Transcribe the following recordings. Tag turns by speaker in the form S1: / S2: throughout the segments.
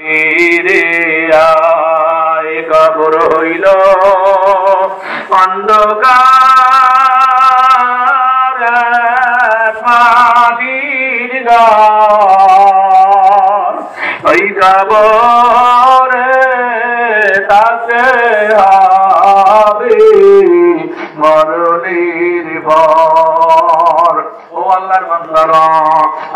S1: ফিরে আয়। কবর হইল অন্ধকার মাটির ঘর, ওই কবরে থাকতে হবে মরণের পর। ও আল্লাহর বান্দারা,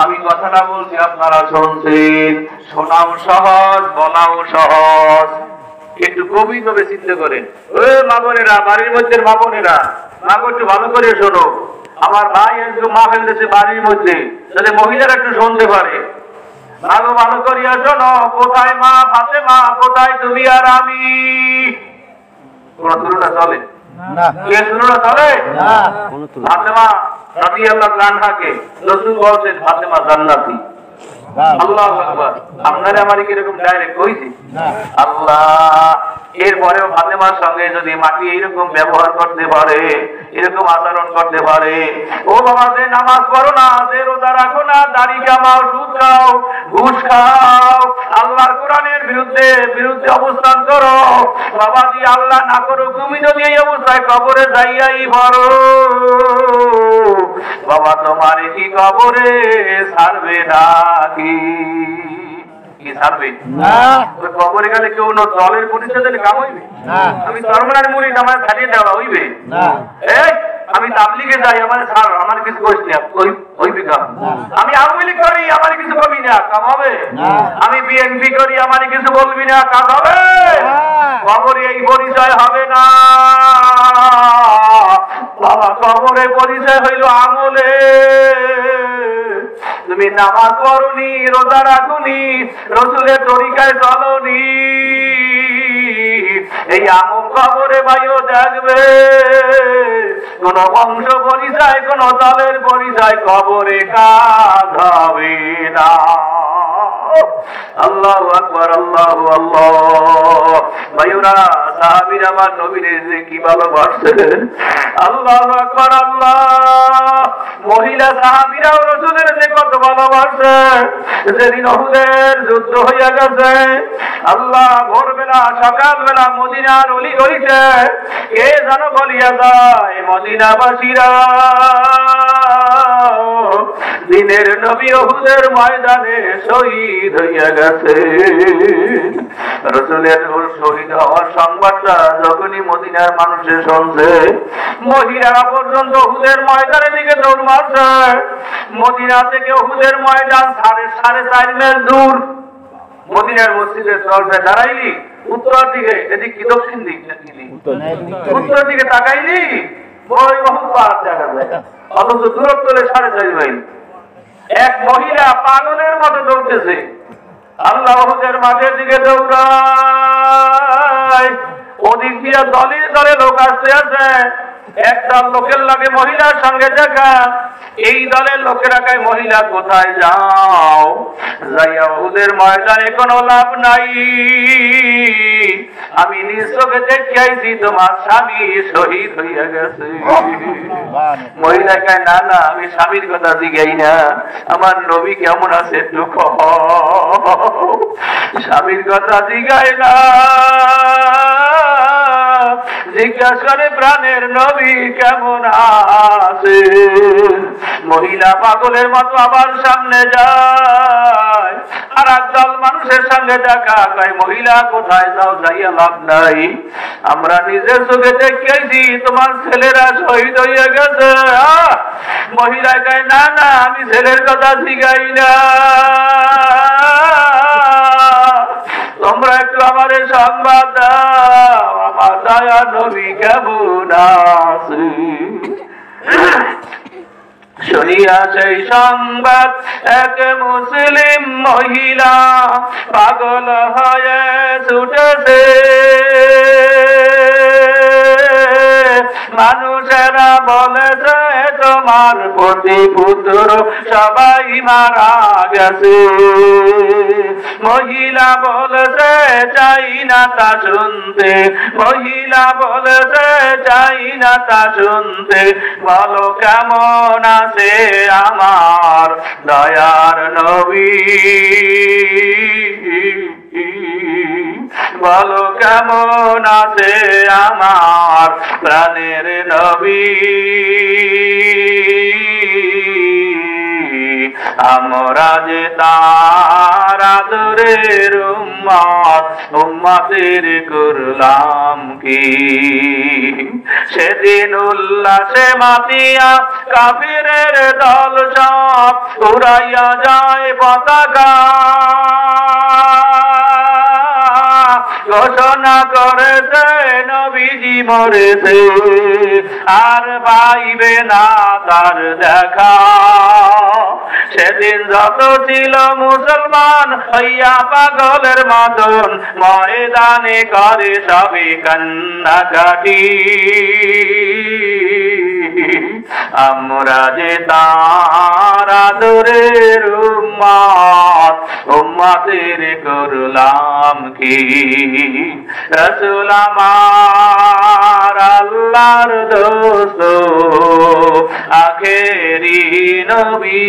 S1: আমি কথাটা বলছি আপনারা শুনছেন, শোনাও সহজ, বলাও সহজ। একটু গভীরভাবে চিন্তা করেন। ও মা বোনেরা, বাড়ির মধ্যে মা বোনেরা, মা একটু ভালো করে শোনো। আমার ভাই একটু মা ফেলতেছে বাড়ির মধ্যে, তাহলে মহিলারা একটু শুনতে পারে। ভালো ভালো করিয়া শোনো। কোথায় মা ফাতেমা, কোথায় তুমি আর আমি? কোন তুলনা চলে না, তুলনা চলে না। ফাতেমা রাদিয়াল্লাহু আনহাকে রাসূল বলেন ফাতেমা জান্নাতি। আল্লাহু আকবার। আপনারা আমারে কি এরকম ডাইরেক্ট কইছি? আল্লাহ, এরপরেও ফাতেমার সঙ্গে যদি মাটি এইরকম ব্যবহার করতে পারে, এরকম আচরণ করতে পারে, ও বাবা যে নামাজ পড়ো না, যে রোজা রাখো না, দাড়ি কামাও, সুদ খাও, ঘুষ খাও, আল্লাহর কোরআনের বিরুদ্ধে অবস্থান করো, বাবাজি আল্লাহ না করো, তুমি যদি এই অবস্থায় কবরে যাইয়াই পড়ো, বাবা তোমার কি কবরে ছাড়বে নাকি? কি ছাড়বে না? ওই কবরে গেলে কেউ দলের পরিচয় দিলে কাম হইবে না। আমি ধর্মের মুড়ি নামাজ ছাড়িয়ে দেওয়া হইবে না। এই আমি তাবলিগে যাই, আমার ছাড়, আমার কিছু কইস না, হইবে কাম। আমি আওয়ামী লীগ করি, আমার কিছু বলবি না, কাম হবে না। আমি বিএনপি করি, আমার কিছু বলবি না, কাজ হবে না। কবরে এই পরিচয় হবে না বাবা। কবরে পরিচয় হইল আমলে। তুমি নামাজ পড়নি, রোজা রাখুনি, রাসূলের তরিকায় চলনি, এই আমল কবরে ভাইও দেখবে। কোন বংশ পরিচয়, কোন দলের পরিচয় কবরে কাজ হবে না। আল্লাহু আকবার, আল্লাহু আল্লাহ। ভাইরা সাহাবীরা আমার নবীর যে কি ভালোবাসতেন, আল্লাহু আকবার আল্লাহ। মহিলা সাহাবীরাও রাসূলের যে কত ভালোবাসে। যেদিন উহুদের যুদ্ধ হইয়া গেছে, আল্লাহ ভোরবেলা সকালবেলা মদিনার অলি গলিতে কে যেন বলিয়া যায়, মদিনাবাসীরা দিনের নবী উহুদের ময়দানে শহীদ হইয়া গেছে। রাসূলের শহীদ হওয়ার সংবাদটা যখনই মদিনার মানুষে শুনছে, মহিলারা পর্যন্ত উহুদের ময়দানের দিকে দৌড় মারছে। মদিনা থেকে উহুদের ময়দান 4.5 মাইল দূর। মদিনার মসজিদের তরফে দাঁড়াইলি উত্তর দিকে, এদিক কি দক্ষিণ দিক নাকি? উত্তর দিকে তাকাইলি বড় বহুত পাহাড় দেখা যায়, অথচ দূরত্ব 4.5 মাইল। এক মহিলা পাগলের মতো দৌড়তেছে, আল্লাহ উহুদের মাঠের দিকে দৌড়ায়। ওদিক দিয়ে দলে দলে লোক আসতে আছে। একটা লোকের লাগে মহিলার সঙ্গে দেখা, এই দলের লোকেরা কয় মহিলা কোথায় যাও? যাইয়া উহুদের ময়দানে কোনো লাভ নাই, আমি নিজ চোখে দেখে আইছি তোমার স্বামী শহীদ হইয়া গেছে। মহিলা কয় না না, আমি স্বামীর কথা জিগাই না, আমার নবী কেমন আছে একটু কও। স্বামীর কথা জিগাই না, জিজ্ঞাসা করে প্রাণের নবী কেমন আছে। মহিলা পাগলের মতো আবার সামনে যায়, আর একদল মানুষের সঙ্গে দেখা, কয় মহিলা কোথায় যাও? যাইয়া লাভ নাই, আমরা নিজের চোখে দেখেছি তোমার ছেলেরা শহীদ হইয়া গেছে। মহিলা কয় না না, আমি ছেলের কথা জিগাই না, তোমরা একটু আমার সংবাদ দাও, আমার দয়া নবী কেমন আছে। শুনিয়া সেই সংবাদ এক মুসলিম মহিলা পাগল হয়ে ছুটেছে। মানুষেরা বলেছে তোমার প্রতি পুত্র সবাই মারা গেছে। মহিলা বলেছে চাই না তা শুনতে, মহিলা বলেছে চাই না তা শুনতে, বলো কেমন আছে আমার দয়ার নবী। বলো কেমন আছে আমার প্রাণের নবী। আমরা যে তার আদরের উম্মত, উম্মতের করলাম কি? সেদিন উল্লাসে মাতিয়া কাফিরের দল সব উড়াইয়া যায় পতাকা, ঘোষণা করেছে নবীজি মরেছে, আর পাইবে না তার দেখা। সেদিন যত ছিল মুসলমান হইয়া পাগলের মতন ময়দানে করে সবে কান্নাকাটি। আমরা যে তার আদরের উম্মত, উম্মতের করলাম কি? রাসূল আমার আল্লাহর দোস্ত আখেরি নবী,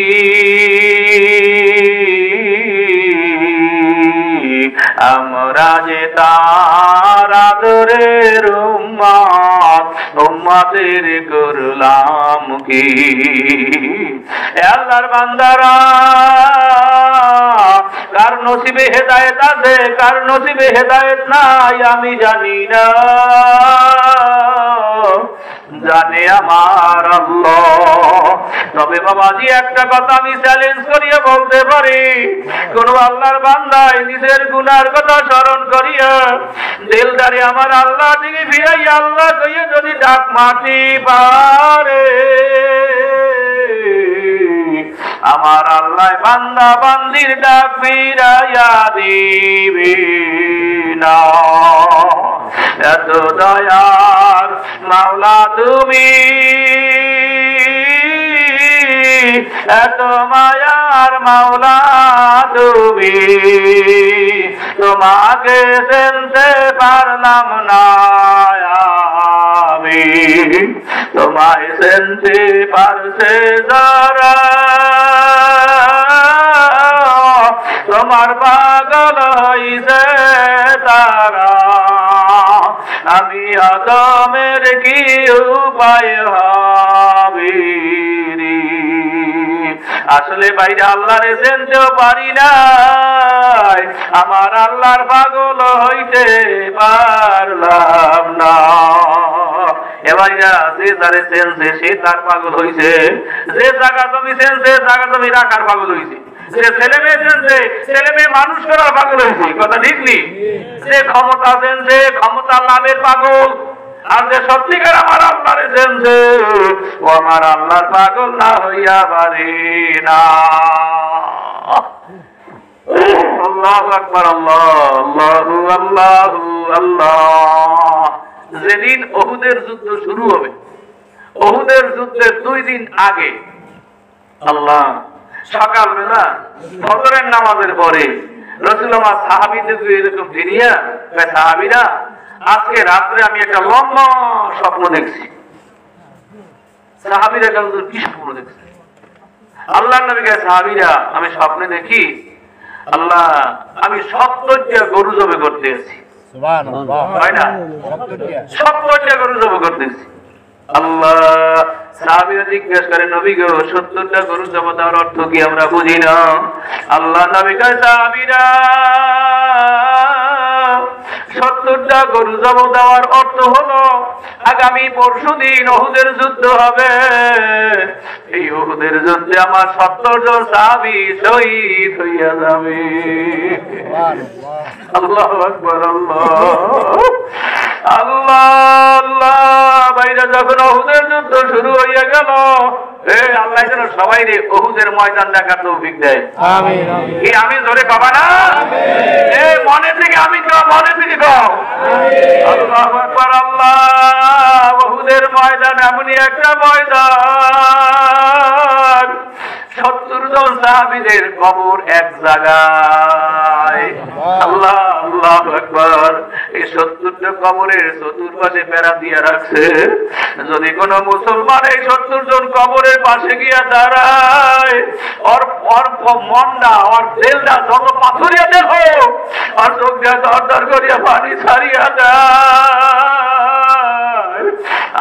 S1: আমরা যে তার আদরের উম্মত, উম্মতের করলাম কি? আল্লাহর বান্দারা, কার নসিবে হেদায়েত আছে, কার নসিবে হেদায়েত নাই আমি জানি না, জানে আমার আল্লাহ। তবে বাবাজি একটা কথা আমি চ্যালেঞ্জ করিয়া বলতে পারি, কোন আল্লাহর বান্দায় নিজের গুনার কথা স্মরণ করিয়া দিলদারে আমার আল্লাহ দিকে ফিরাইয়া আল্লাহ কইয়া যদি ডাক মাটি পারে, আমার আল্লাহ বান্দা বান্দির ডাক ফিরাইয়া দিবে না। এত দয়ার মাওলা তুমি, এত মায়ার মাওলা তুমি, তোমাকে চিনতে পারলাম না আমি, তোমায় চিনতে পারছে যারা, তোমার পাগল হইছে তারা। আমি আদমের কি উপায় হবে? আসলে বাইরে আল্লাহরে চিনতেও পারি নাই, আমার আল্লাহর পাগল হইতে পারলাম না। এবাইরা যে যারে চেনছে সে তার পাগল হইছে, যে জায়গা জমি চেনছে জায়গা জমি রাখার পাগল হইছে, যে ছেলে মেয়ে চেনছে ছেলে মেয়ে মানুষ করার পাগল হইছে। কথা ঠিক নি? যে ক্ষমতা চেনছে ক্ষমতা লাভের পাগল, আর যে সত্যিকার আমার আল্লাহরে চেনছে ও আমার আল্লাহর পাগল না হইয়া পারে না। আল্লাহু আকবার, আল্লাহু আল্লাহু আল্লাহ। যেদিন উহুদের যুদ্ধ শুরু হবে, উহুদের যুদ্ধের 2 দিন আগে আল্লাহ সকালবেলা ফজরের নামাজের পরে রাসূলুল্লাহ সাহাবীদের এরকম ফিরিয়া, সাহাবীরা আজকে রাত্রে আমি একটা লম্বা স্বপ্ন দেখছি। সাহাবীরা বললেন কি স্বপ্ন দেখছি? আল্লাহর নবী কে সাহাবীরা আমি স্বপ্নে দেখি আল্লাহ আমি 70টা গরু জবে করতে আছি। সুবহানাল্লাহ, হয় না? 70টা গরু জবে করতেছি। আল্লাহ সাহাবীরা জিজ্ঞেস করে নবী গো 70টা গরু জবে দেওয়ার অর্থ কি আমরা বুঝি না। আল্লাহ নবী কে সাহাবীরা 70টা গরু জবে দেওয়ার অর্থ হলো আগামী পরশুদিন উহুদের যুদ্ধ হবে। এই উহুদের যুদ্ধে আমার 70 জন সাহাবী শহীদ হইয়া যাবে। আল্লাহু আকবার, আল্লাহ আল্লাহ আল্লাহ। বাইরে যখন উহুদের যুদ্ধ শুরু হইয়া গেল, আল্লাহ যেন সবাই রে উহুদের ময়দান দেখার তৌফিক দেয়। আমিন। কি আমি জোরে কবা না? আমিন। মনে থেকে আমি কও, মনে থেকে কও। আমিন। আল্লাহু আকবার, আল্লাহ। উহুদের ময়দান এমনই একটা ময়দান 70 জন সাহাবীদের কবর এক জায়গায়। আল্লাহ আল্লাহু আকবার। এই 70টা কবরের চতুর্পাশে বেড়া দিয়ে রাখছে। যদি কোন মুসলমান এই 70 জন কবরের পাশে গিয়া দাঁড়ায়, ওর মনটা ওর দিলটা যত পাথরিয়া দেহ আর চোখ দিয়ে দরদর করিয়া পানি ছাড়িয়া যায়।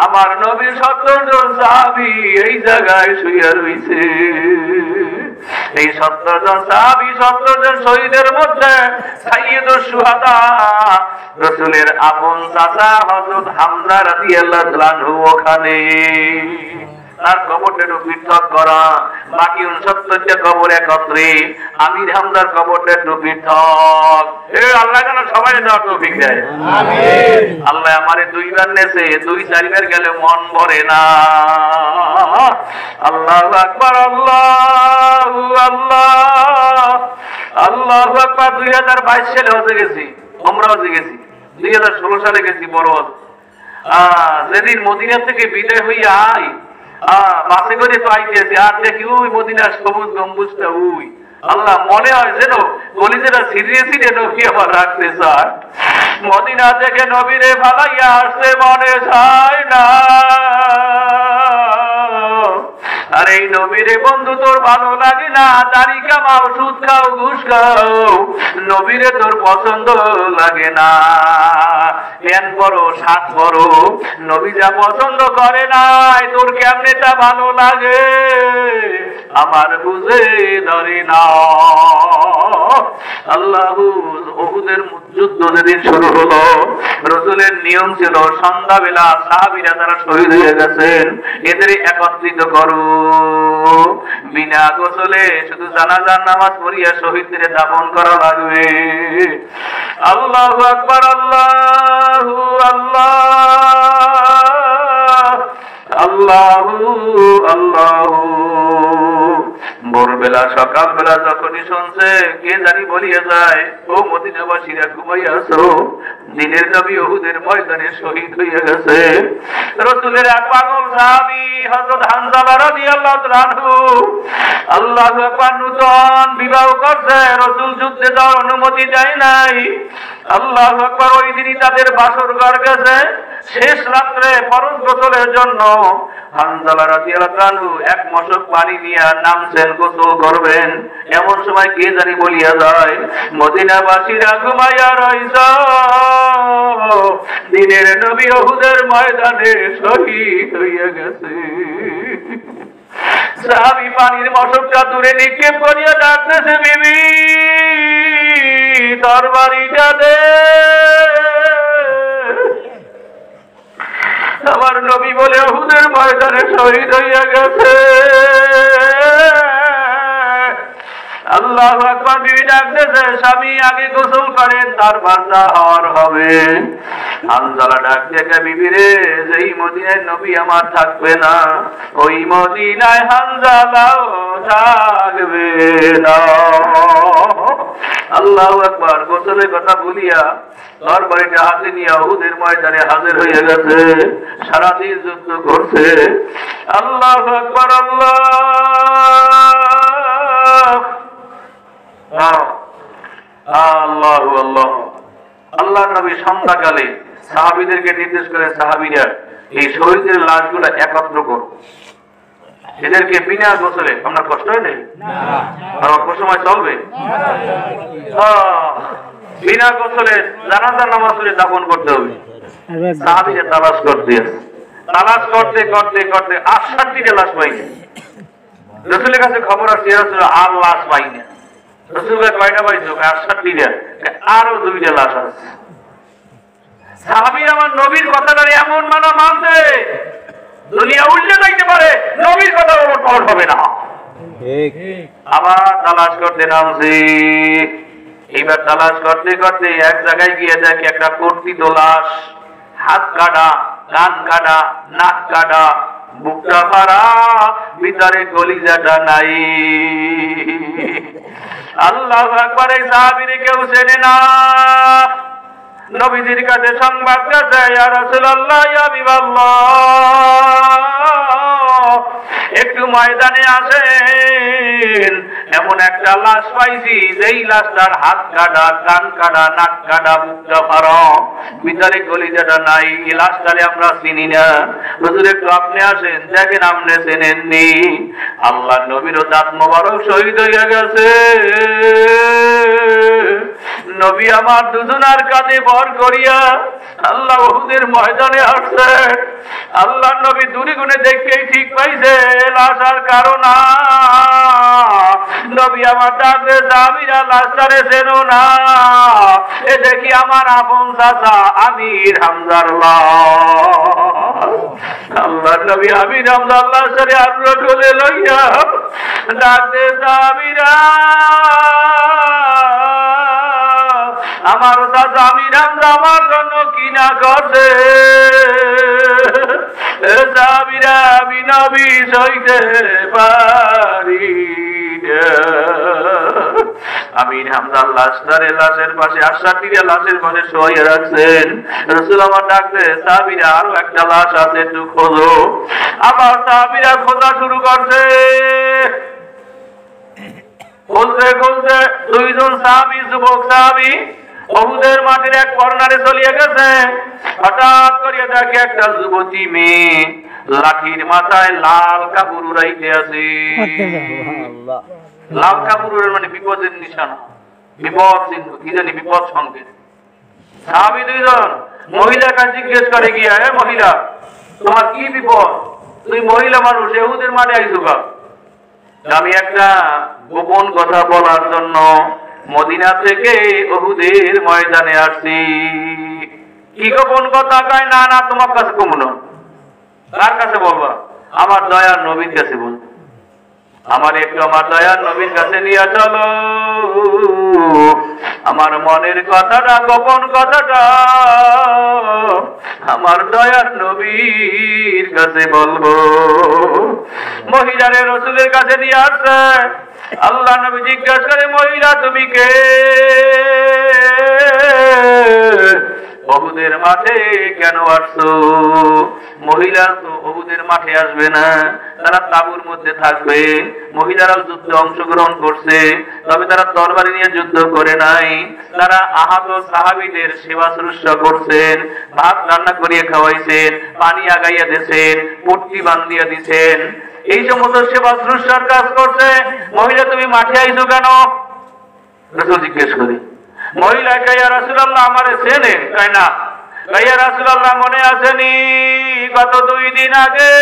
S1: আমার নবীর 70 জন সাহাবী এই জায়গায় শুইয়া রইছে। এই 70 জন সাহাবী 70 জন শহীদের মধ্যে সাইয়্যিদুশ শুহাদা রাসূলের আপন চাচা হযরত হামজা রাদিয়াল্লাহু তাআলা ওখানে। তার কবরটা একটু পৃথক করা, বাকি 69টা কবর একত্রে, আমির হামজার কবরটা একটু পৃথক। আল্লাহ যেন সবাই দেওয়ার তৌফিক দেয়। আমিন। আল্লাহ আমারে 2বার নেছে, 2-4বার গেলে মন ভরে না। আল্লাহু আকবার, আল্লাহু আল্লাহ, আল্লাহু আকবার। 2022 সালে হজে গেছি, উমরা হজে গেছি। 2016 সালে গেছি বড় হজ। যেদিন মদিনা থেকে বিদায় হইয়া আই, বাসে করে তো আইতেছি, আর দেখি ওই মদিনার সবুজ গম্বুজটা ওই। আল্লাহ, মনে হয় যেন কলিজাটা সিরিয়াসলি নবী আমার রাখতে চায়। মদিনা থেকে নবীরে ফালাইয়া আসতে মনে চায় না। আর এই নবীরে বন্ধু তোর ভালো লাগে না, দাড়ি কামাও, সুদ খাও, ঘুষ খাও, নবীরে তোর পছন্দ লাগে না। প্যান করো, শার্ট করো, নবী যা পছন্দ করে নাই, তোর কেমনে তা ভালো লাগে আমার বুঝে ধরে না। আল্লাহু উহুদের যুদ্ধ যেদিন শুরু হলো, রাসূলের নিয়ম ছিল সন্ধ্যাবেলা সাহাবীরা যারা শহীদ হয়ে গেছেন এদের একত্রিত করো, বিনা গোসলে শুধু জানাজার নামাজ পড়িয়া শহীদদের দাফন করা লাগবে। আল্লাহু আকবার, আল্লাহু আল্লাহ, আল্লাহু আল্লাহু। ভোরবেলা সকালবেলা যখনই শুনছে কে জানি বলিয়া যায়, ও মদিনাবাসীরা ঘুমাইয়াছো, দিনের নবী উহুদের ময়দানে শহীদ হইয়া গেছে। রাসূলের এক পাগল সাহাবী হযরত হানজালা রাদিয়াল্লাহু তাআলা আনহু, আল্লাহু আকবার, নূতন বিবাহ করছে, রাসূল যুদ্ধে যাওয়ার অনুমতি দেয় নাই। আল্লাহু আকবার, ওই দিনই তাদের বাসর ঘর গেছে। শেষ রাত্রে ফরজ গোসলের জন্য হানজালা রাদিয়াল্লাহু তাআলা আনহু এক মশক পানি নিয়ে নামছেন গোসল করবেন। এমন সময় কে জানি বলিয়া যায়, মদিনাবাসীরা ঘুমাইয়া রইছ, দিনের নবী উহুদের ময়দানে শহীদ হইয়া গেছে। সাহাবী পানির মশকটা দূরে নিক্ষেপ করিয়া ডাকতেছে, বিবি তরবারিটা দে, আমার নবী বলে উহুদের ময়দানে শহীদ হইয়া গেছে। আল্লাহু আকবার। বিবি ডাকতেছে, স্বামী আগে গোসল করেন, তারপর যাওয়ার হবে। হানজালা ডাক থেকে, বিবি রে, যেই মদিনায় নবী আমার থাকবে না, ওই মদিনায় হানজালাও থাকবে না। আল্লাহু আকবার। গোসলের কথা বলিয়া তরবারিটা হাতে নিয়ে উহুদের ময়দানে হাজির হয়ে গেছে। সারাদিন যুদ্ধ করছে। আল্লাহু আকবার, আল্লাহ, আল্লাহু আল্লাহ। আল্লাহর নবী সন্ধ্যাকালে সাহাবীদেরকে নির্দেশ করে, সাহাবীরা এই শহীদের লাশগুলো একত্র করো, এদেরকে বিনা গোসলে, আমরা কষ্ট হয় নাই, অল্প সময় চলবে, বিনা গোসলে জানাজার নামাজ পড়ে দাফন করতে হবে। সাহাবীরা তালাশ করতে করতে 68টা লাশ পাইনি। রাসূলের কাছে খবর আসছে, আর লাশ পাই না। রাসূল কয়টা পাইছো? 68টা, আরো 2টা লাশ আছে। সাহাবীরা আমার নবীর কথাটা এমন মানতে, দুনিয়া উল্টে যাইতে পারে, নবীর কথা ওলট হবে না। আবার তালাশ করতে নামছি। এইবার তালাশ করতে করতে এক জায়গায় গিয়ে দেখে একটা কর্তিত লাশ, হাত কাটা, কান কাটা, নাক কাটা, বুকটা ফাড়া, ভিতরে কলিজাটা নাই। আল্লাহু আকবার। এই সাহাবীরে কেউ চেনে না। নবীজির কাছে সংবাদ গেছে, ইয়া রাসূলুল্লাহ, ইয়া হাবিবাল্লাহ, একটু ময়দানে আসেন, এমন একটা লাশ পাইছি যেই লাশটার হাত কাটা, কান কাটা, নাক কাটা, মুখটা ফাড়া, ভিতরে কলিজাটা নাই। এই লাশটারে আমরা চিনি না। হুজুর একটু আপনি আসেন, দেখেন আপনি চেনেননি। আল্লাহ নবীরও দাঁত মোবারক শহীদ হইয়া গেছে। নবী আমার দুজনার কাঁধে ভর করিয়া আল্লাহ উহুদের ময়দানে আসছেন। আল্লাহ নবী দূরে গুণে দেখেই ঠিক পাইছে লাশ আর কারো না। নবী আমার ডাকবে, সাহাবীরা লাশটারে চেনো না? এ দেখি আমার আপন চাচা আমির হামজার লাশ। আল্লাহ নবী আমির হামজার লাশটারে আগ্রহ করে লইয়া ডাকবে, সাহাবীরা আমার চাচা আমির হামজা আমার জন্য কি না করছে। সাহাবীরা আমি নবী সইতে পারি না। আমির হামজার লাশটারে লাশের পাশে আশাটিরা লাশের পাশে শোয়াইয়া রাখছেন। রাসূল আমার ডাকতে, সাহাবীরা আরো একটা লাশ আছে, একটু খোঁজো। আবার সাহাবীরা খোঁজা শুরু করছে। খুঁজতে খুঁজতে দুইজন সাহাবী, যুবক সাহাবী উহুদের মাঠের এক কর্নারে চলিয়ে গেছে। হঠাৎ করিয়া দেখে একটা যুবতী মেয়ে লাঠির মাথায় লাল কাপড় উড়াইতে আছে। লাল কাপড় মানে বিপদের নিশানা, বিপদ চিহ্ন, কি জানি বিপদ সংকেত। সাহাবী দুইজন মহিলাকে জিজ্ঞেস করে গিয়া, এ মহিলা, তোমার কি বিপদ? তুই মহিলা মানুষ, উহুদের মাঠে আইছো কা? আমি একটা গোপন কথা বলার জন্য মদিনা থেকে উহুদের ময়দানে আসছি। কি গোপন কথা? কয়, না না, তোমার কাছে কমু না। কার কাছে বলবা? আমার দয়ার নবীর কাছে বল। আমার একটু আমার দয়ার নবীর কাছে নিয়ে চলো। আমার মনের কথাটা, গোপন কথাটা আমার দয়ার নবীর কাছে বলবো। মহিলারে রাসূলের কাছে নিয়ে আসছে। আল্লাহ নবী জিজ্ঞাসা করে, মহিলা তুমি কে? উহুদের মাঠে কেন আসছো? মহিলা তো উহুদের মাঠে আসবে না, তারা তাঁবুর মধ্যে থাকবে। মহিলারাও যুদ্ধে অংশগ্রহণ করছে, তবে তারা তরবারি নিয়ে যুদ্ধ করে নাই। তারা আহত সাহাবীদের সেবা শুশ্রূষা করছেন, ভাত রান্না করিয়ে খাওয়াইছেন, পানি আগাইয়া দিয়েছেন, পট্টি বান্ধিয়া দিয়েছেন, এই সমস্ত সেবা শুশ্রূষার কাজ করছে। মহিলা তুমি মাঠে আইছো কেন? রাসূল জিজ্ঞেস করি। মহিলা কয়, ইয়া রাসূলুল্লাহ, আমারে চেনেন? কয় না। কয়, ইয়া রাসূলুল্লাহ, মনে আসেনি গত 2 দিন আগে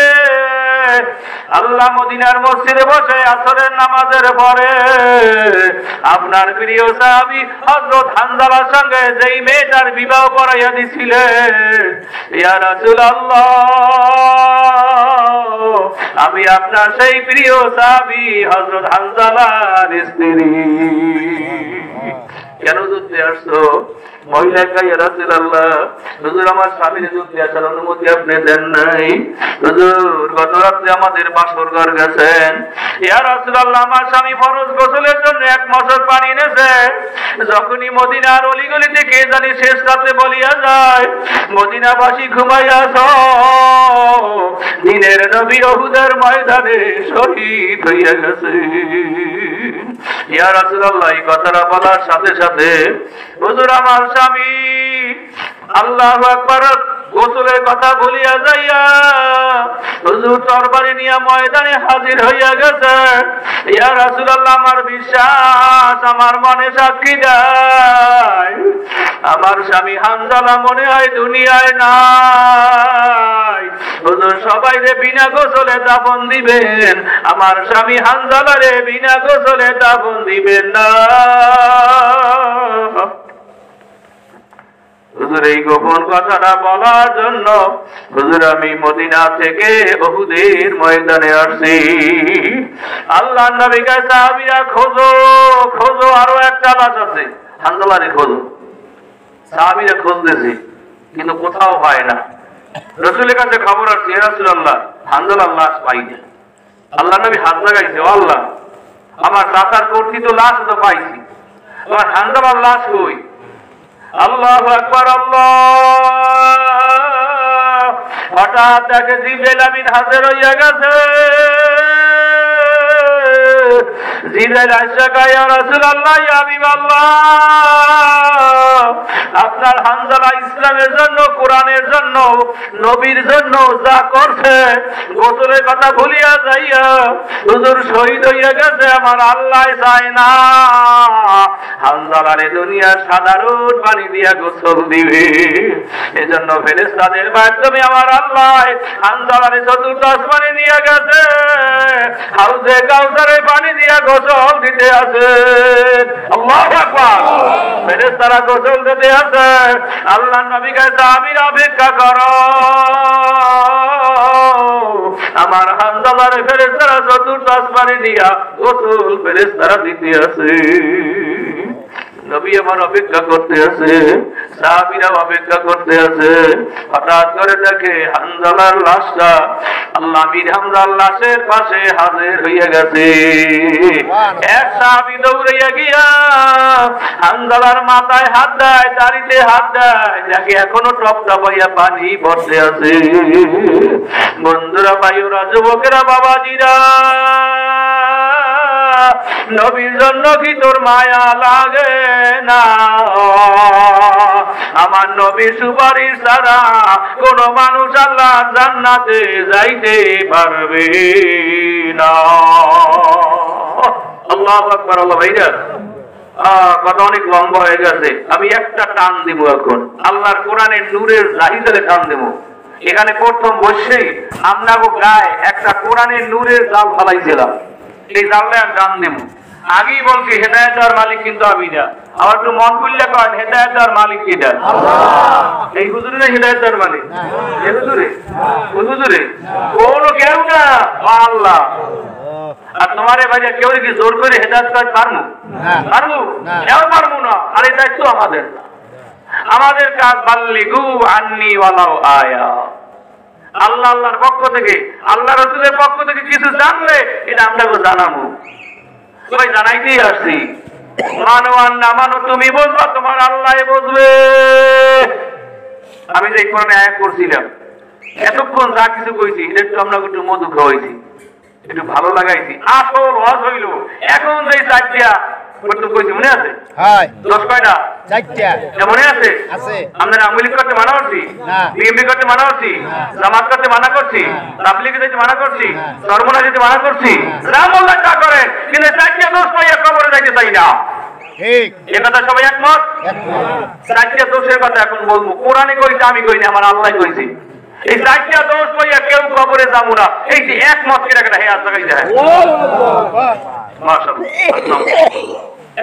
S1: আল্লাহ মদিনার মসজিদে বসে আসরের নামাজের পরে আপনার প্রিয় সাহাবী হযরত হানজালার সঙ্গে যেই মেয়েটার বিবাহ পড়াইয়া দিছিলেন, ইয়া রাসূলুল্লাহ, আমি আপনার সেই প্রিয় সাহাবী হযরত হানজালার স্ত্রী। কেন যুদ্ধে আসছো? মহিলা কয়, ইয়া রাসূলুল্লাহ, হুজুর আমার স্বামীর যুদ্ধে আসার অনুমতি আপনি দেন নাই। হুজুর গত রাতে আমাদের বাসর ঘর গেছেন। ইয়া রাসূলুল্লাহ, আমার স্বামী ফরজ গোসলের জন্য 1 মশক পানি এনেছে। যখনই মদিনার অলিগলিতে কে জানি শেষ রাতে বলিয়া যায়, মদিনাবাসী ঘুমাইয়াছ, দিনের নবী উহুদের ময়দানে শহীদ হইয়া গেছে। ইয়া রাসূলুল্লাহ, এই কথাটা বলার সাথে সাথে হুজুর আমার স্বামী আল্লাহু আকবার গোসলের কথা বলিয়া যাইয়া হুজুর তরবারি নিয়ে ময়দানে হাজির হইয়া গেছে। ইয়া রাসূলুল্লাহ, আমার বিশ্বাস, আমার মনে সাক্ষী দেয়, আমার স্বামী হানজালা মনে হয় দুনিয়ায় নাই। হুজুর সবাইরে বিনা গোসলে দাফন দিবেন, আমার স্বামী হানজালারে বিনা গোসলে দাফন দিবেন না। হুজুর এই গোপন কথাটা বলার জন্য হুজুর আমি মদিনা থেকে উহুদের ময়দানে আসছি। আল্লাহ নবী কয়, সাহাবীরা খোঁজো খোঁজো, আরো একটা লাশ আছে, হানজালারে খোঁজো। সাহাবীরা খুঁজতেছে, কিন্তু কোথাও পায় না। রাসূলের কাছে খবর আসছে, ইয়া রাসূলুল্লাহ, হানজালার লাশ পাই না। আল্লাহ নবী হাত লাগাইছে, ও আল্লাহ, আমার চাচার কর্তৃত লাশ তো পাইছি, আমার হানজালার লাশ কই? আল্লাহু আকবার, আল্লাহ। হঠাৎ দেখে জিবরাইল আমিন হাজির হইয়া গেছে। জিবরাইল আয়েশা কয় ইয়া রাসূলুল্লাহ ইয়া হাবিবাল্লাহ আপনার হানজালা ইসলামের জন্য কোরআনের জন্য নবীর জন্য যা করছে গোসলের কথা ভুলিয়া যাইয়া হুজুর শহীদ হইয়া গেছে আমার আল্লাহ চায় না হানজালারে দুনিয়ার সাধারণ পানি দিয়া গোসল দিবে এজন্য ফেরেশতাদের মাধ্যমে আমার আল্লাহ হানজালারে চতুর্থ আসমানে নিয়ে গেছে হাউজে কাউসারে পানি দিয়া গোসল দিতে আছে আল্লাহু আকবার ফেরেশতারা গোসল দিতে আছে আল্লাহর নবী কয় সাহাবীরা অপেক্ষা করো আমার হানজালারে ফেরেশতারা চতুর্থ আসমানে নিয়া গোসল ফেরেশতারা দিতে আছে নবী আমার অপেক্ষা করতে আছে সাহাবীরা অপেক্ষা করতে আছে হঠাৎ করে দেখে হানজালার লাশটা আল্লাহ আমির হামজার লাশের পাশে হাজির হইয়া গেছে এক সাহাবী দৌড়াইয়া গিয়া হানজালার মাথায় হাত দেয় দাড়িতে হাত দেয় দেখে এখনো টপটা বইয়া পানি পড়তে আছে বন্ধুরা ভাইরা যুবকেরা বাবাজিরা নবীর জন্য কি তোর মায়া লাগে না আমার নবীর সুপারিশ ছাড়া কোন মানুষ আল্লাহ জান্নাতে যাইতে পারবে না আল্লাহু আকবার আল্লাহ ভাইরা কথা অনেক লম্বা হয়ে গেছে আমি একটা টান দিব এখন আল্লাহর কোরআনের নূরের জাহিদারে টান দেব এখানে প্রথম বসেই আপনাকে গায়ে একটা কোরআনের নূরের জাল ফালাইছিলাম এই জালটা টান দেব আগেই বলছি হেদায়েত দেওয়ার মালিক কিন্তু আমি না আবার একটু মন করলে করেন হেদায়েত দেওয়ার মালিক কিটা এই হুজুরে না হেদায়েত দেওয়ার মালিক এই হুজুরে কোনো কেউ না আল্লাহ আর তোমারে ভাইয়া কেউ কি জোর করে হেদায়েত করতে পারবো কেউ পারবো না আর এই দায়িত্ব আমাদের কাজ বাল্লিগু আন্নি ওয়ালাউ আয়া আল্লাহ আল্লাহর পক্ষ থেকে আল্লাহ রাসূলের পক্ষ থেকে কিছু জানলে এটা আমরাও জানাবো সবাই জানাইতেই আসছি মানো আর না মানো তুমি বলবা তোমার আল্লাহ বুঝবে আমি যে কোরআনে আয়াত করছিলাম এতক্ষণ যা কিছু কইছি একটু আমরা একটু মধু খাওয়াইছি একটু ভালো লাগাইছি আসল ওয়াজ হইল এখন যে চারটা করতে কইছি মনে আছে হ্যাঁ 10 কয়টা চারটা মনে আছে আছে আমরা আঙ্গুলি করতে মানা করছি না বিএমপি করতে মানা করছি জামাত করতে মানা করছি তাবলীগ করতে মানা করছি সরমনা দিতে মানা করছি রামুল্লাহ তা করেন কিন্তু চারটা দোষ পাইয়া কবরে যাইতে চাই না ঠিক এই কথা সবাই একমত চারটা দোষের কথা এখন বলবো কোরআনে কইছে আমি কইনি আমার আল্লাহ কইছে এই চারটা দোষ পাইয়া কেউ কবরে যাবো না এই যে একমত করে রাখা হে আজ লাগাই যায় মাশাআল্লাহ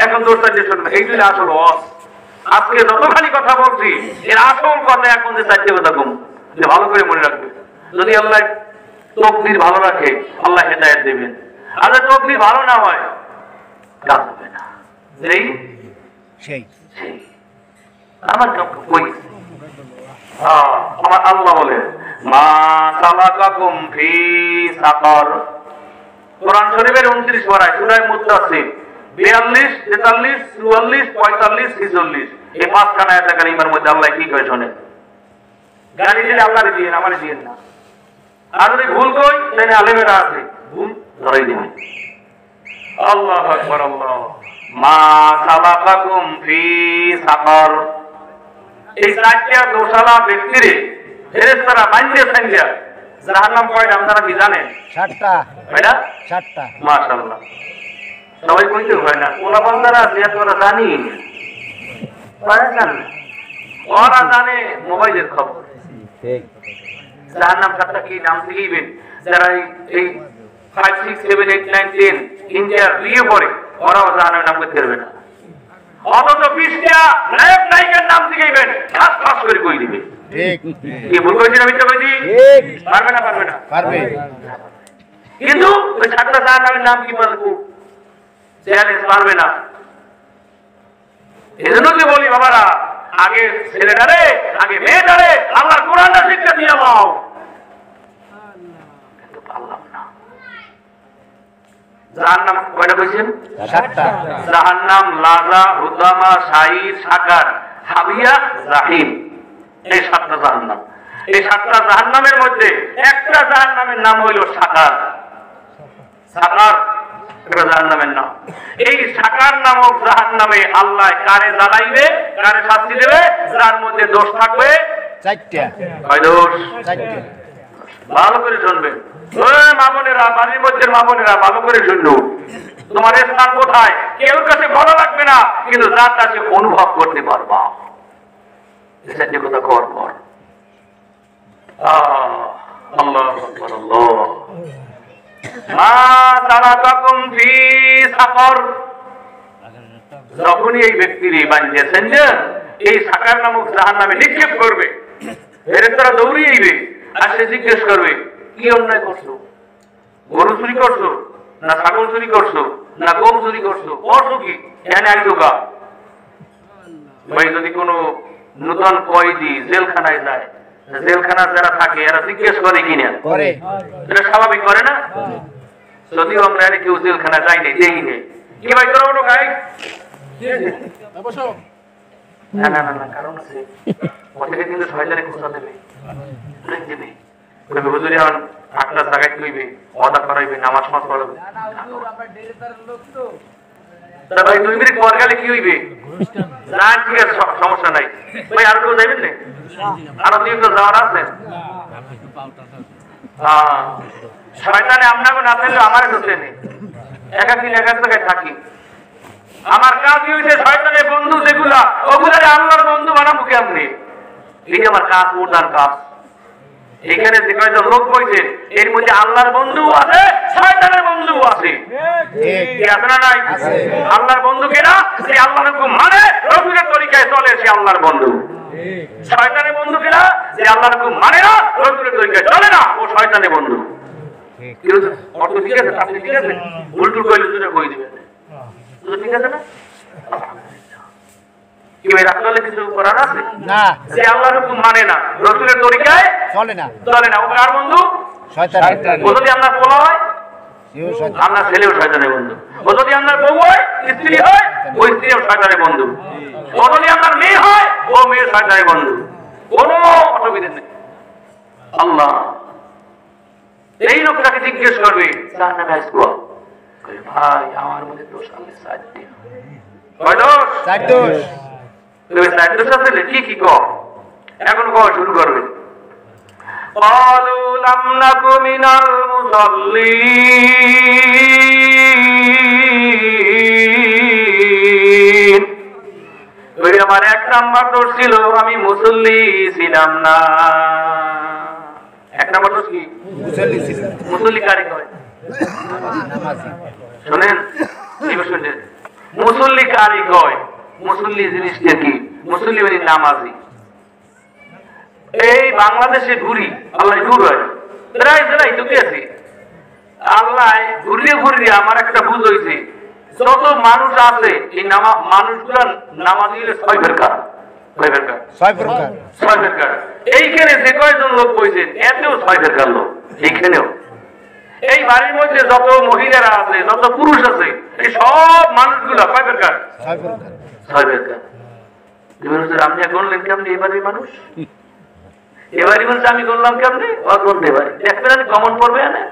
S1: এখন দোষটা যে শুনবে এই জন্য আসল আজকে যতখানি কথা বলছি এর আসল কথা এখন যে চারটে কথা কম যে ভালো করে মনে রাখবে যদি আল্লাহ তকদির ভালো রাখে আল্লাহ হেদায়েত দেবেন আর যদি তকদির ভালো না হয় কাজ হবে না সেই আমার কই আমার আল্লাহ বলে মা সালাকাকুম ফি সাকার কোরআন শরীফের 29 পারা সূরা মুদ্দাসসির 42 43 44 45 46 এই পাঁচখানা আয়াত কারিমার মধ্যে আল্লাহ কি কয় শুনেন গালি দিলে আল্লাহরে দিয়েন আমারে দিয়েন না আর যদি ভুল কই তাহলে আলেমেরা আছে ভুল ধরাই দিবেন আল্লাহু আকবার আল্লাহ মা সালাকাকুম ফি সাকার এই চারটা দোষালা ব্যক্তিরে ফেরেশতারা বাঁধে সঙ্গে জাহান্নাম কয়টা আপনারা কি জানেন 7টা কয়টা 7টা মাশাআল্লাহ সবাই কইতে হয় না ওরা বান্দারা আছে তোরা জানি পারেন ওরা জানে মোবাইলের খবর ঠিক জাহান্নাম 7টা কি নাম দিবেন যারা এই 5 6 7 8 9 10 ইন্ডিয়ার লিয়ে পড়ে ওরাও জাহান্নামের নাম করতে পারবে না অথচ 20টা নায়ক নায়িকার নাম দিবেন খাস খাস করে কই দিবে ঠিক কি ভুল কইছি না মিথ্যা কইছি ঠিক পারবে না পারবে কিন্তু ওই 7টা জাহান্নামের নাম কি বলবো চ্যালেঞ্জ পারবে না এজন্য কি বলি বাবারা আগে ছেলেটারে আগে মেয়েটারে আল্লাহর কোরআনটা শিক্ষা দিয়ে দাও কিন্তু পারলাম না জাহান্নাম কয়টা কইছেন 7টা জাহান্নাম লাযা রুদামা শাইর সাকার হাবিয়া জাহিম এই 7টা জাহান্নাম এই 7টা জাহান্নামের মধ্যে একটা জাহান্নামের নাম হইল সাকার সাকার এটা জাহান্নামের নাম। এই সাকার নামক জাহান্নামে আল্লাহ কারে জ্বালাইবে, কারে শাস্তি দেবে, যার মধ্যে দোষ থাকবে চারটা। কয় দোষ? চারটা। ভালো করে শুনবেন মা বোনেরা, বাড়ির মধ্যে মা বোনেরা ভালো করে শুনলো। তোমার স্থান কোথায় কেউ কাছে ভালো লাগবে না, কিন্তু যার কাছে অনুভব করতে পারবা। কথা কর কর আল্লাহ আকবার আল্লাহ। মা তারাকাকুম ফি সাকর, যখনই এই ব্যক্তির বানিয়েছেন যে এই সাকার নামক জাহান্নামে নিক্ষেপ করবে, ফেরেশতারা দৌড়িয়ে আইবে আর সে জিজ্ঞেস করবে কি অন্যায় করছো? গরু চুরি করছো, না ছাগল চুরি করছো, না গম চুরি করছো, করছো কি? এখানে আইছো গা ভাই। যদি কোনো নতুন কয়েদি জেলখানায় যায়, জেলখানার যারা থাকে এরা জিজ্ঞেস করে কিনা? করে। এটা স্বাভাবিক, করে না? যদিও আমরা আর কেউ জেলখানা যাইনি, দেখিনি। কি ভাই তোরা ওটা খাই? না না না, কারণ আছে। ওটাকে কিন্তু শয়তানে খোঁচা দেবে, দেবে। হুজুর এখন আটটা জায়গায় তুইবে, ওয়াদা করাইবে, নামাজ মাস পড়াবে। তা ভাই 2 মিনিট পর গেলে কি হইবে? না ঠিক আছে, সমস্যা নাই ভাই। আর কেউ যাইবেন না? আরো 2 জন যাওয়ার আছে? হ্যাঁ, শয়তানে আপনাকে না পেলে আমারে ঢুকতে নেই। একাকিন এক জায়গায় থাকি। আমার কাজ হইছে শয়তানের বন্ধু যেগুলা, ওগুলারে আল্লাহর বন্ধু বানাবো কেমনে? এই আমার কাজ, প্রধান কাজ। এখানে যে কয়জন লোক বইছে এর মধ্যে আল্লাহর বন্ধু আছে, শয়তানের বন্ধু আছে। কি আছে না নাই? আল্লাহর বন্ধু কেনা যে আল্লাহর হুকুম মানে, রাসূলের তরিকায় চলে, সে আল্লাহর বন্ধু। শয়তানের বন্ধু কেনা যে আল্লাহর হুকুম মানে না, রাসূলের তরিকায় চলে না, ও শয়তানের বন্ধু। কি হচ্ছে? অর্থ ঠিক আছে? আপনি ঠিক আছে? উল্টু কইলে দুটো কই দিবেন, ঠিক আছে না? কি ভাই রাসূলের কিছু করার আছে না? যে আল্লাহর হুকুম মানে না, রাসূলের তরিকায় চলে না, চলে না, ও কার বন্ধু? শয়তান। ও যদি আমরা পোলা হয়, আমরা ছেলেও শয়তানের বন্ধু। ও যদি আমরা বউ হয়, স্ত্রী হয়, ওই স্ত্রীও শয়তানের বন্ধু। ও যদি আমরা মেয়ে হয়, ও মেয়ে শয়তানের বন্ধু। কোনো অসুবিধা নেই। আল্লাহ এই লোকটাকে জিজ্ঞেস করবে জাহান্নামে আসবো, ভাই আমার মধ্যে দোষ আছে 4টি। কয় দোষ? 4 দোষ। তুমি 4 দোষ আছে, কি কি কও? এখন কও, শুরু করবে। قالوا لم نك من المصلين, ওই আমার 1 নাম্বার দোষ ছিল আমি মুসল্লি ছিলাম না। 1 নাম্বার দোষ কি? মুসল্লি ছিলাম। মুসল্লি কারে কয়? নামাজি। শুনেন, শুনেন, মুসল্লি কারে কয়? মুসল্লি জিনিসটা কি? মুসল্লি মানে নামাজি। এই বাংলাদেশে ঘুরি, আল্লাহ ঘুরায় প্রায় জেলায় ঢুকে আছি। আল্লাহ ঘুরিয়ে ঘুরিয়ে আমার একটা বুঝ হয়েছে, যত মানুষ আছে এই মানুষগুলো নামাজি হলে 6 ফেরকা। 6 ফেরকা। এইখানে যে কয়জন লোক বইছেন এতেও 6 ফেরকার লোক। এইখানেও এই বাড়ির মধ্যে যত মহিলারা আছে, যত পুরুষ আছে, এই সব মানুষগুলো কয় ফেরকা? 6 ফেরকা। আপনি বললেন কেমনি এবারের মানুষ? এবারই বলছে আমি করলাম কেমনি? বলতে পারি দেখবেন কমন পড়বে না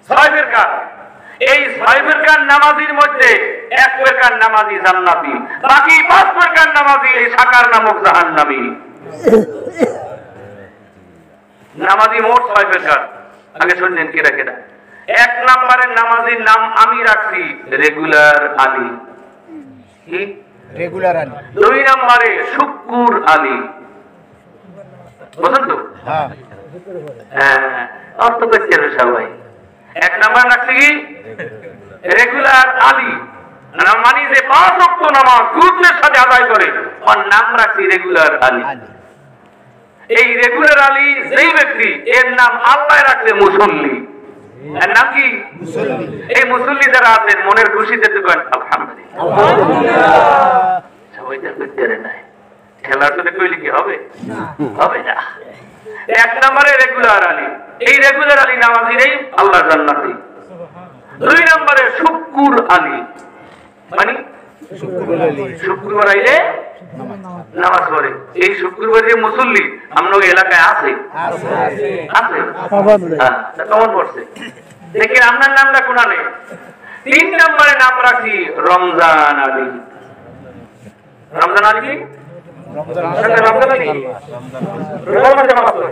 S1: 6 ফেরকা। এই 6 ফেরকার নামাজির মধ্যে 1 ফেরকার নামাজি জান্নাতি, বাকি 5 ফেরকার নামাজি এই সাকার নামক জাহান্নামী। নামাজি মোট 6 ফেরকার। আগে শুনলেন কেডা কেডা? 1 নম্বরের নামাজির নাম আমি রাখছি রেগুলার আলী। কি? রেগুলার আলী। 2 নম্বরে শুকুর আলী। বুঝলেন তো? হ্যাঁ হ্যাঁ, অর্থ করতে হবে সবাই। 1 নাম্বার রাখছি কি? রেগুলার আলী, মানে যে 5 ওয়াক্ত নামাজ গুরুত্বের সাথে আদায় করে, ওর নাম রাখছি রেগুলার আলী। এই রেগুলার আলী যেই ব্যক্তি, এর নাম আল্লাহ রাখছে মুসল্লি। এর নাম কি? মুসল্লি। এই মুসল্লি যারা আছেন মনের খুশিতে দোকান আলহামদুলিল্লাহ। সবাই তো করতে নাই, খেলার সাথে কইলে কি হবে? হবে না। 1 নম্বরে রেগুলার আলী, এই রেগুলার আলী নামাজিরাই আল্লাহ জান্নাতি। 2 নম্বরে শুকুর আলী, মানে শুক্রবার আইলে নামাজ পড়ে। এই শুক্রবার যে মুসল্লি আমরা এলাকায় আছে, কেমন পড়ছে দেখেন? আপনার নামটা কোনা নেই, 3 নম্বরে নাম রাখি রমজান আলী। রমজান আলী কি? রমজান আলী রোজার মাসে নামাজ পড়ে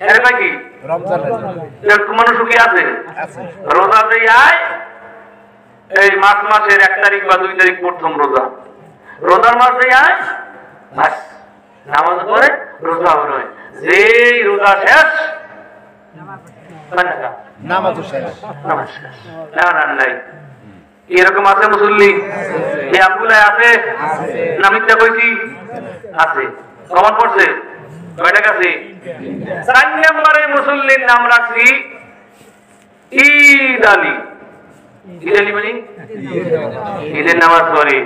S1: এর নাকি রমজান এরকম মানুষ কি আছে? রোজা যেই আয় এই মাসের 1 তারিখ বা 2 তারিখ প্রথম রোজা, রোজার মাস যেই আয় বাস নামাজ পড়ে রোজা হয়, যেই রোজা শেষ নামাজ শেষ। না নাই এরকম আছে মুসল্লি? এই আব্দুল্লাহ আছে না মিথ্যা কইছি? আছে। কমন পড়ছে কয়টা কাছে? 4 নম্বরে মুসল্লির নাম রাখছি ঈদ আলী। ঈদ আলী মানে ঈদের নামাজ পড়ে,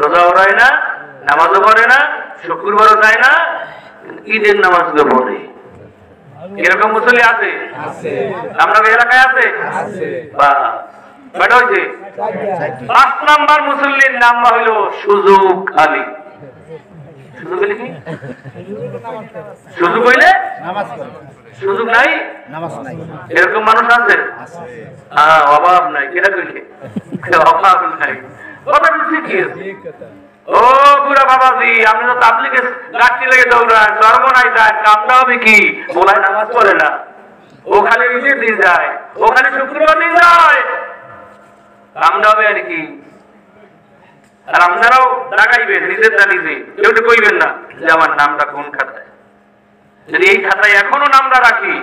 S1: রোজাও রায় না, নামাজও পড়ে না, শুক্রবারও যায় না, ঈদের নামাজ পড়ে। এরকম মুসল্লি আছে? আপনাদের এলাকায় আছে? বা কয়টা হয়েছে? 5 নম্বর মুসল্লির নাম হইল সুযোগ আলী। সুযোগ আলী কি? সুযোগ হইলে সুযোগ নাই, এরকম মানুষ আছে? অভাব নাই। কেটা কইলে অভাব নাই, কথা ঠিকই আছে। ও বুড়া বাবাজি, আপনি তো তাবলিগে গাছটি লেগে দৌড়ান, সর্বনাই যায়, কামটা হবে কি? বলায় নামাজ পড়ে না, ও খালি ঈদের দিন যায়, ও খালি শুক্রবার দিন যায়, কামটা হবে আর কি? আর আপনারাও লাগাইবেন নিজের নিজে, কেউ তো কইবেন না যে আমার নামটা কোন খাতায়। যদি এই খাতায় এখনো নামটা রাখি,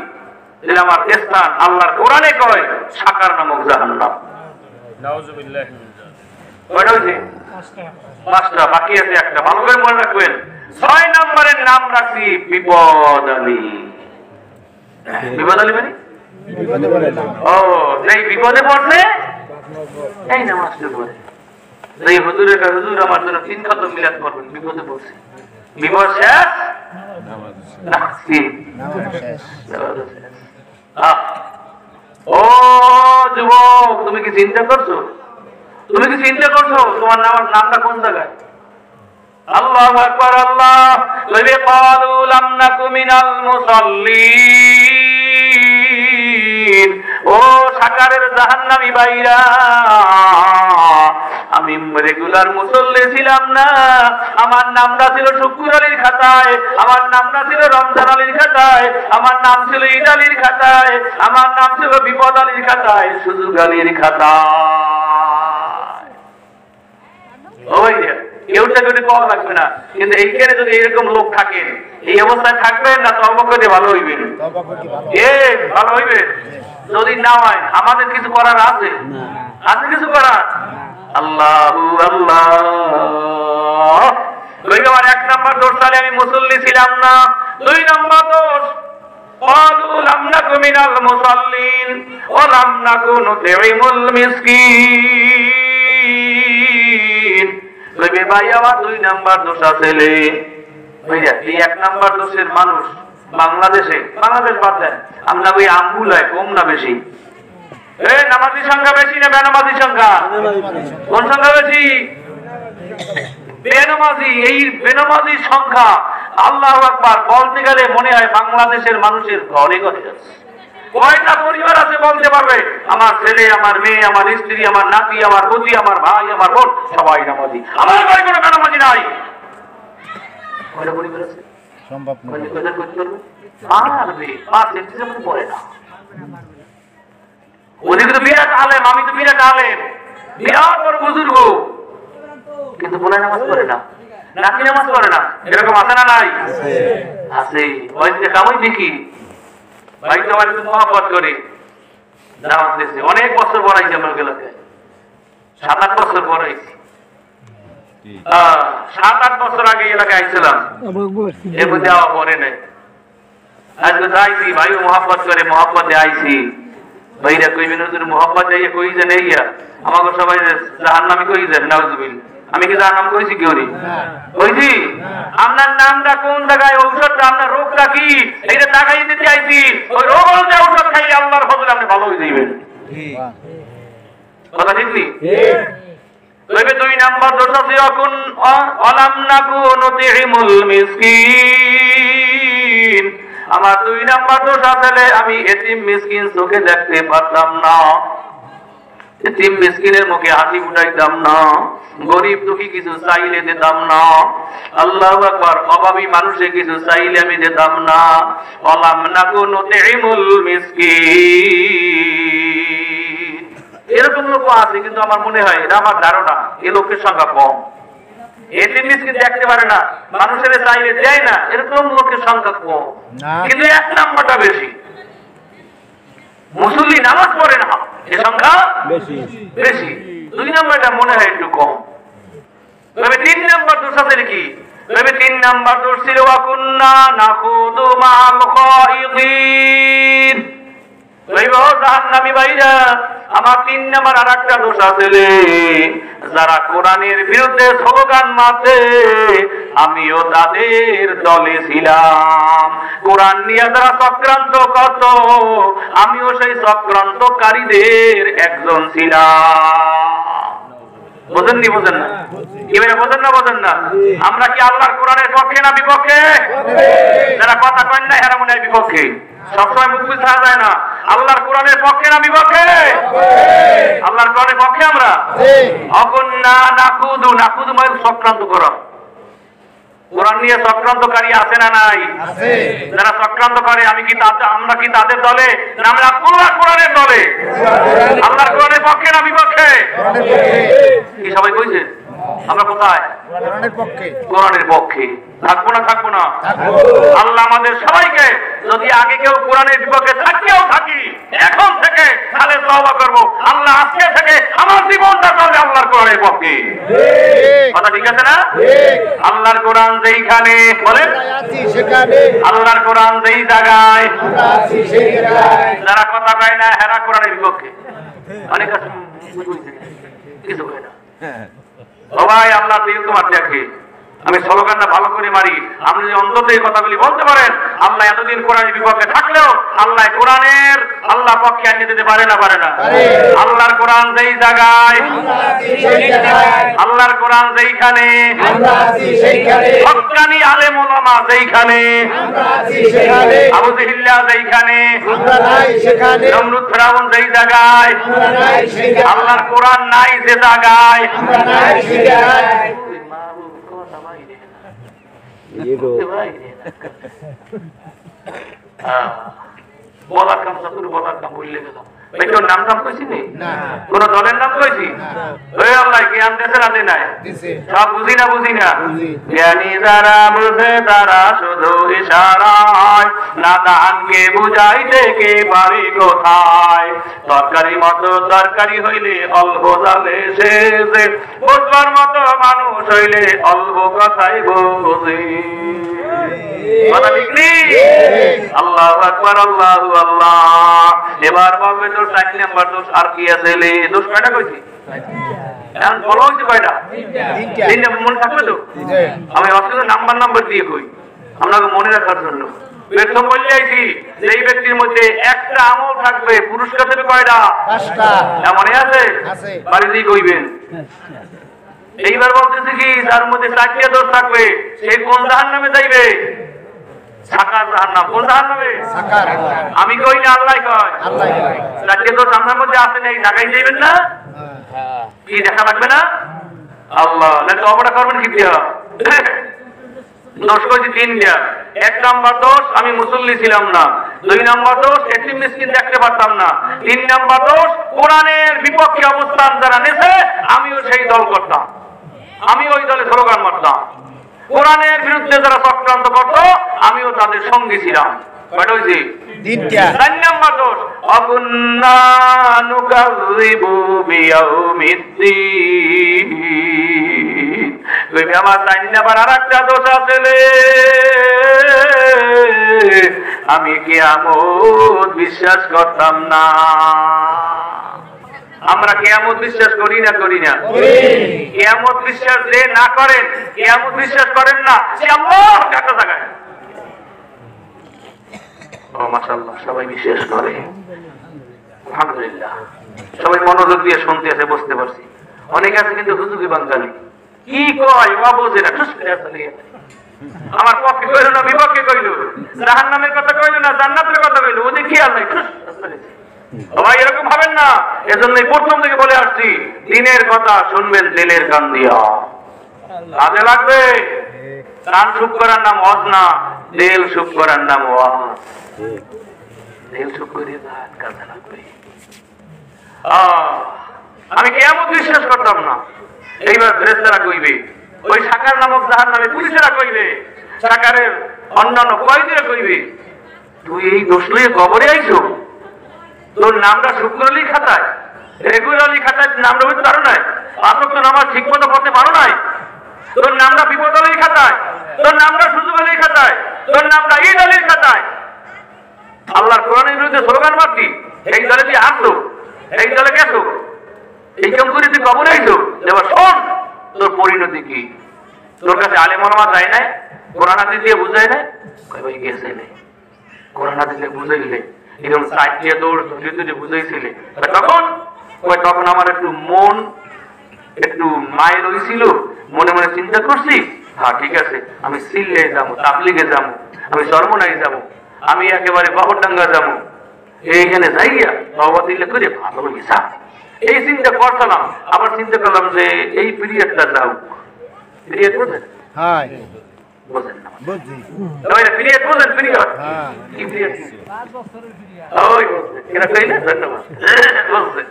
S1: যে আমার স্থান আল্লাহর কোরআনে কয় সাকার নামক জাহান্নাম। নাউযুবিল্লাহ। কয়টা হয়েছে? 5টা, বাকি আছে একটা। ভালো করে মনে রাখবেন। 6 নম্বরের নাম রাখছি বিপদ আলী। বিপদ আলী মানে ও যেই বিপদে পড়ছে এই নামাজটা পড়ে। এই হুজুরের কাছে, হুজুর আমার জন্য 3 খতম মিলাদ করবেন, বিপদে পড়ছে, বিপদ শেষ নামাজ শেষ। ও যুবক, তুমি কি চিন্তা করছো? তুমি কি চিন্তা করছো তোমার নামটা কোন জায়গায়? আল্লাহু আকবার। আল্লাহ লইবে ক্বালু লাম নাকু মিনাল মুসাল্লিন। ও সাকারের জাহান্নামী ভাইরা, আমি রেগুলার মুসল্লি ছিলাম না, আমার নামটা ছিল শুকুর আলীর খাতায়, আমার নামটা ছিল রমজান আলীর খাতায়, আমার নাম ছিল ঈদ আলীর খাতায়, আমার নাম ছিল বিপদ আলীর খাতায়, সুযোগ আলীর খাতায়। ওই কেউটা কেউ পাওয়া লাগবে না। কিন্তু এইখানে যদি এরকম লোক থাকেন, এই অবস্থায় থাকবেন না, তওবা করে ভালো হইবেন। ভালো হইবে। যদি না হয় আমাদের কিছু করার আছে? আছে কিছু করার? আল্লাহু আল্লাহ। আমার 1 নম্বর দোষ, তাহলে আমি মুসল্লি ছিলাম না। 2 নম্বর দোষ, ক্বালু লাম নাকু মিনাল মুসাল্লিন ওয়া লাম নাকু নুতিমুল মিসকিন। লইবে ভাই আমার 2 নম্বর দোষ আছে। ভাইয়া এই 1 নম্বর দোষের মানুষ বাংলাদেশ বাদ দেন, আমরা ওই আমগুলায় কম না বেশি? নামাজি সংখ্যা বেশি না বেনামাজি সংখ্যা? কোন সংখ্যা বেশি? বেনামাজি। এই বেনামাজি সংখ্যা আল্লাহু আকবার বলতে গেলে মনে হয় বাংলাদেশের মানুষের ঘরে ঘরে আছে। কয়টা পরিবার আছে বলতে পারবে? আমার ছেলে, আমার মেয়ে, আমার স্ত্রী, আমার নাতি, আমার পতি, আমার ভাই, আমার বোন, সবাই নামাজি। আমার ঘরে কোনো বেনামাজি নাই। কয়টা পরিবার আছে? সম্ভব না। পারবে, পারবে, যেমন পড়ে না। ওদিকে তো বিরাট আলেম, আমি তো বিরাট আলেম, বিরাট বড় বুজুর্গ, কিন্তু বলে নামাজ পড়ে না, নাতি নামাজ পড়ে না। এরকম আছে না নাই? আছে। ওই দেখাবই দেখি ভাই তো আমার একটু মহব্বত করে নামাজ দিয়েছে, অনেক বছর পড়াইছে আমার গেলাতে, 7-8 বছর পড়াইছি। 7-8 বছর আগে এলাকায় আইছিলাম, এর মধ্যে আওয়া পড়ে নাই। আজকে আইছি, ভাইও মহব্বত করে, মহব্বতে আইছি। ভাইরা কইবেন হুজুর মহব্বত যাইয়া কই যেন এইয়া আমাকে সবাই জাহান্নামে কই যেন। নাউযুবিল্লাহ। আমি কি জাহান্নাম কইছি? কি করি কইছি? আপনার নামটা কোন জায়গায়, ঔষধটা, আপনার রোগটা কি, এইটা টাকাই দিতে আইছি। ওই রোগ অনুযায়ী ঔষধ খাইলে আল্লাহর ফজলে আপনি ভালো হয়ে যাইবেন। কথা ঠিক নি? কইবে 2 নাম্বার দোষ আছে অকুন অলাম নাকু নুতিমুল মিসকিন। আমার 2 নাম্বার দোষ আছে, আমি এতিম মিসকিন চোখে দেখতে পারতাম না। এতিম মিসকিনের মুখে হাসি ফুটাইতাম না, গরিব দুঃখী কিছু চাইলে দিতাম না, আল্লাহু আকবার, অভাবী মানুষে কিছু চাইলে আমি দিতাম না। ওয়ালাম নাকুন নুতিমুল মিসকিন। এরকম লোক আছে, কিন্তু আমার মনে হয় এটা আমার ধারণা এই লোকের সংখ্যা কম। এতিম মিসকিন দেখতে পারে না, মানুষের চাইলে দেয় না, এরকম লোকের সংখ্যা কম, কিন্তু এক নাম্বারটা বেশি। মুসল্লি নামাজ পড়ে না, এর সংখ্যা বেশি। দুই নাম্বারটা মনে হয় একটু কম। তবে তিন নাম্বার দোষ আছে নাকি? তবে তিন নাম্বার দোষ ছিল ওয়াকুন্না নাখুদু মাআল খায়িদিন। জাহান্নামী ভাইরা, আমার তিন নাম্বার আরেকটা দোষ আছে, যারা কোরআনের বিরুদ্ধে স্লোগান মারছে আমিও তাদের দলে ছিলাম। কোরআন নিয়ে যারা চক্রান্ত করত আমিও সেই চক্রান্তকারীদের একজন ছিলাম। বোঝেন নি? বোঝেন না? এবারে বোঝেন না? বোঝেন না? আমরা কি আল্লাহর কোরআনের পক্ষে না বিপক্ষে? যারা কথা কয় না এরা মনে হয় বিপক্ষে। সবসময় মুখ বুঝা যায় না। আল্লাহর কোরআনের পক্ষে না বিপক্ষে? আল্লাহর কোরআনের পক্ষে আমরা। অকুন্না নাকুদু, নাকুদু মানে চক্রান্ত করা। কোরআন নিয়ে চক্রান্তকারী আছে না নাই? যারা চক্রান্ত করে আমি কি আমরা কি তাদের দলে না আমরা আল্লাহর কোরআনের দলে? আল্লাহর কোরআনের পক্ষে না বিপক্ষে? কি সবাই কইছে? আমরা কোথায়? কোরআনের পক্ষে। কোরআনের পক্ষে থাকবো না? থাকবো না? আল্লাহ আমাদের সবাইকে, যদি আগে কেউ কোরআনের বিপক্ষে থাকতেও থাকি, এখন থেকে তাহলে তওবা করব, আল্লাহ আজকে থেকে আমার জীবনটা চলবে আল্লাহর কোরআনের পক্ষে। কথা ঠিক আছে না? আল্লাহর কোরআন যেইখানে বলেন সেখানে, আল্লাহর কোরআন যেই জায়গায় যারা কথা কয় না হেরা কোরআনের বিপক্ষে। অনেক কিছু কয় না। সবাই আল্লাহ দিল তোমার দেখে। আমি স্লোগানটা ভালো করে মারি, আপনি যদি অন্তত এই কথাগুলি বলতে পারেন, আল্লাহ এতদিন কোরআনের বিপক্ষে থাকলেও আল্লাহ কোরআনের আল্লাহ পক্ষে আনিয়ে দিতে পারে না? পারে না? আল্লাহর কোরআন যেই জায়গায়, আল্লাহর কোরআন যেইখানে, হক্কানি আলেম ওলামা যেইখানে, আবু জাহিল্লা যেইখানে, নমরুদ ফিরাউন যেই জায়গায়, আল্লাহর কোরআন নাই যে জায়গায়, বলার কাম চতুর বলার কাম বললে গেলাম। তোর নাম টাম কইছি নি? কোন দলের নাম কইছি? আল্লাহ জ্ঞান দেশে রাতে নাই, সব বুঝি না? বুঝি না? জ্ঞানী যারা বুঝে তারা শুধু ইশারায়, নাদানকে বুঝাইতে কে পারি কোথায়। তরকারি মতো তরকারি হইলে অল্প জালে শেষে, বুঝবার মতো মানুষ হইলে অল্প কথাই বোঝে। কথা ঠিক নেই? আল্লাহু আকবার, আল্লাহু আল্লাহ। এবার বলবে তোর 4 নাম্বার দোষ আর কি আছে? দোষ কয়টা কইছি? এখন বলো হইছে কয়টা? তিনটা। মনে থাকবে তো? আমি অসুবিধা নাম্বার দিয়ে কই আপনাকে মনে রাখার জন্য। প্রথম বললে আইছি যে এই ব্যক্তির মধ্যে একটা আমল থাকবে, পুরস্কার দেবে কয়টা? 5টা। মনে আছে? বাড়িতেই কইবেন। এইবার বলতেছি কি, যার মধ্যে 4টা দোষ থাকবে সে কোন জাহান্নামে যাইবে? সাকার জাহান্নাম। কোন জাহান্নামে? সাকার। আমি কই না, আল্লাহ কয়। 4টা দোষ আমার মধ্যে আছে না, এই ঢাকায় যাইবেন না? কি দেখা লাগবে না? আল্লাহ না তো অবটা করবেন কি দিয়া? দোষ কইছি 3টা। 1 নাম্বার দোষ আমি মুসল্লি ছিলাম না। 2 নাম্বার দোষ এতিম মিসকিন দেখতে পারতাম না। 3 নাম্বার দোষ কোরআনের বিপক্ষে অবস্থান যারা নেছে আমিও সেই দল করতাম, আমি ওই দলে স্লোগান মারতাম। কোরআনের বিরুদ্ধে যারা চক্রান্ত করত আমিও তাদের সঙ্গে ছিলাম। কয়টা হইছে? 3টা। 4 নাম্বার দোষ অকুন্না নুকাযিবু বিয়াউমিদ্দিন। তুমি আমার 4 নাম্বার আরেকটা দোষ আছে, আমি কিয়ামত বিশ্বাস করতাম না। আমরা কিয়ামত বিশ্বাস করি না? করি না? কিয়ামত বিশ্বাস যে না করেন, কিয়ামত বিশ্বাস করেন না, সে আল্লাহর কাছে জায়গায়। ও মাশাআল্লাহ, সবাই বিশ্বাস করে, আলহামদুলিল্লাহ। সবাই মনোযোগ দিয়ে শুনতে আছে, বুঝতে পারছি। অনেকে আছে কিন্তু হুজুরি বাঙালি, কি কয় ও বোঝে না, আমার পক্ষে কইল না বিপক্ষে কইল, জাহান্নামের কথা কইল না জান্নাতের কথা কইল, ওদের খেয়াল নাই। ভাই এরকম ভাবেন না। এজন্যই প্রথম থেকে বলে আসছি, দিনের কথা শুনবেন দিলের কান দিয়া, কাজে লাগবে। কান সুখ করার নাম হজ না, দিল সুখ করার নাম হজ। দিল সুখ করে কাজে লাগবে। আমি কিয়ামত বিশ্বাস করতাম না, এইবার ফেরেশতারা কইবে, ওই সাকার নামক জাহান্নামে পুলিশেরা কইবে, সাকারের অন্যান্য কয়েদিরা কইবে, তুই এই দোষ লইয়ে কবরে আইছো? তোর নামটা শুক্র আলী খাতায়, রেগুলার আলী খাতায় নামটা হইতে পারো নাই, পাঁচ ওয়াক্ত নামাজ ঠিক মতো পড়তে পারো নাই, তোর নামটা বিপদ আলীর খাতায়, তোর নামটা সুযোগ আলীর খাতায়, তোর নামটা ঈদ আলীর খাতায়। আল্লাহর কোরআনের বিরুদ্ধে স্লোগান মারতি, এই দলে তুই আসতো, এই দলে গেছো, এই কাম করে তুই কবরে আইছো। এবার শোন তোর পরিণতি কি। তোর কাছে আলেম ওলামা যায় নাই, কোরআন হাদিস দিয়ে বুঝায় নাই, কই ভাই গেছে নাই, কোরআন হাদিস দিয়ে বুঝাইলে এরকম সাইড দিয়ে দৌড় তুই বুঝাইছিলে, তখন আমার একটু মন একটু মায়ের হয়েছিল, মনে মনে চিন্তা করছি, হ্যাঁ ঠিক আছে, আমি সিল্লে যাবো, তাবলিগে যাবো, আমি চরমনাই যাবো, আমি একেবারে বাবরডাঙ্গা যাবো, এইখানে যাইয়া বাবা দিলে করে ভালো হয়েছে, এই চিন্তা করছিলাম। আবার চিন্তা করলাম যে এই পিরিয়ডটা যাও, পিরিয়ড বোঝেন? বোঝেন না? পিরিয়ড বোঝেন? পিরিয়ড কি পিরিয়ড? ওই এটা কইলে ধন্যবাদ বলছে।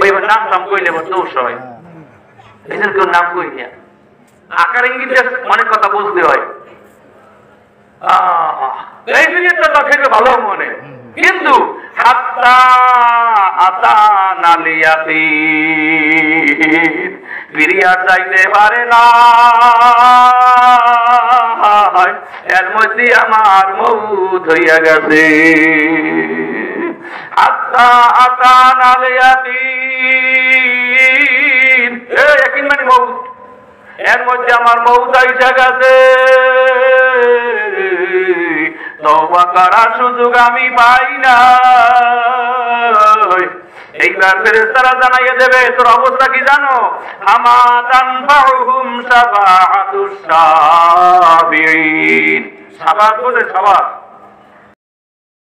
S1: ওই নাম নাম কইলে দোষ হয়, এই জন্য কেউ নাম কই না। আকার ইঙ্গিতে অনেক কথা বুঝতে হয়। এই পিরিয়ডটা তো খেতে ভালো মনে, কিন্তু হাত্তা আতানা লিয়াকিন পিরিয়ড যাইতে পারে না, এর মধ্যে আমার মউত হইয়া গেছে। হাত্তা আতানা লিয়াকিন, ইয়াকিন মানে মউত, এর মধ্যে আমার মউত হইয়া গেছে। তওবা করার সুযোগ আমি পাই না। এইবার ফেরেশতারা জানাইয়া দেবে, তোর অবস্থা কি জানো? আমা তানফাউহুম শাফাআতুস সাবিরিন। শাফাআত বলে শাফাআত